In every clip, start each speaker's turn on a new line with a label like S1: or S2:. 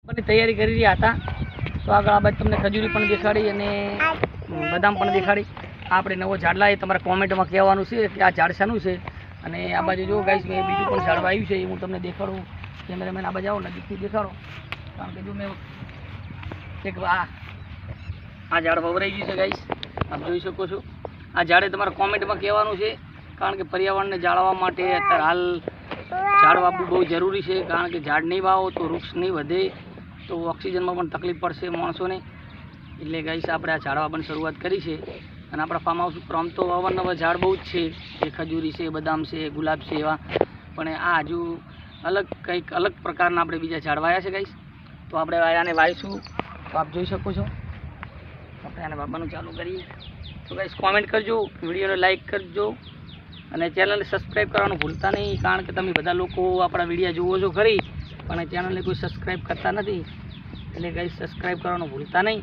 S1: ની તૈયારી કરી રહ્યા હતા તો આગળ આ બાજુ તમને ખજૂરી પણ દેખાડી અને બદામ પણ દેખાડી. આપણે નવો ઝાડ લાવીએ તમારા કોમેન્ટમાં કહેવાનું છે કે આ ઝાડ શાનું છે. અને આ બાજુ જો ગાઈસ મેં બીજું પણ ઝાડ વાવ્યું છે એ હું તમને દેખાડું. કેમેરામેન આ બાજુ આવો નજીકથી દેખાડો. કારણ કે જો મેં એક આ ઝાડ વવરાઈ ગયું છે ગાઈસ, આપ જોઈ શકો છો. આ ઝાડે તમારા કોમેન્ટમાં કહેવાનું છે કારણ કે પર્યાવરણને જાળવવા માટે અત્યારે હાલ ઝાડ વાવવું બહુ જરૂરી છે. કારણ કે ઝાડ નહીં વાવો તો વૃક્ષ નહીં વધે તો ઓક્સિજનમાં પણ તકલીફ પડશે માણસોને. એટલે ગાઈસ આપણે આ ઝાડ વાવવાની શરૂઆત કરી છે. અને આપણા ફાર્મ હાઉસ ઉપર આમ તો અવારનવાર ઝાડ બહુ જ છે, એ ખજૂરી છે, બદામ છે, ગુલાબ છે એવા. પણ આ હજુ કંઈક અલગ પ્રકારના આપણે બીજા ઝાડ વાવ્યા છે ગાઈસ. તો આપણે આને વાવીશું તો આપ જોઈ શકો છો. આપણે આને વાવવાનું ચાલુ કરીએ. તો ગાઈસ કોમેન્ટ કરજો, વિડીયોને લાઇક કરજો અને ચેનલને સબસ્ક્રાઈબ કરવાનું ભૂલતા નહીં. કારણ કે તમે બધા લોકો આપણા વિડીયો જુઓ છો ખરી પણ ચેનલને કોઈ સબસ્ક્રાઈબ કરતા નથી. એટલે ગાઈસ સબસ્ક્રાઈબ કરવાનું ભૂલતા નહીં.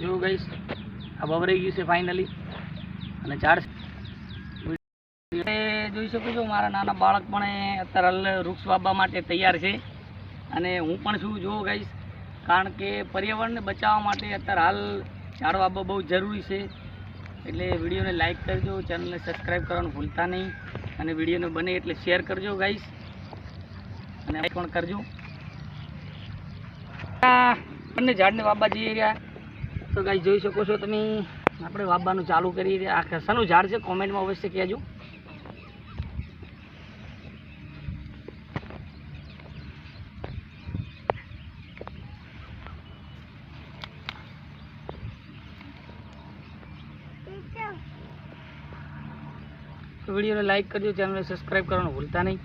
S1: જો ગાઈસ આ વવરાઈ ગયું છે ફાઇનલી અને ઝાડ જોઈ શકો છો. મારા નાના બાળક પણ અત્યારે વૃક્ષ વાવવા માટે તૈયાર છે અને હું પણ છું. જો ગાઈસ કારણ કે પર્યાવરણને બચાવવા માટે અત્યારે હાલ ઝાડ વાવવા બહુ જરૂરી છે. એટલે વિડીયોને લાઇક કરજો, ચેનલને સબસ્ક્રાઈબ કરવાનું ભૂલતા નહીં અને વિડીયોને બને એટલે શેર કરજો ગાઈસ અને લાઈક પણ કરજો. બંને ઝાડને વાવવા જઈ રહ્યા તો ગાઈસ જોઈ શકો છો તમે. આપણે વાવવાનું ચાલુ કરી રહ્યા. આ ખસાનું ઝાડ છે, કોમેન્ટમાં અવશ્ય કહેજો. વિડીયોને લાઇક કરજો, ચેનલને સબસ્ક્રાઈબ કરવાનું ભૂલતા નહીં.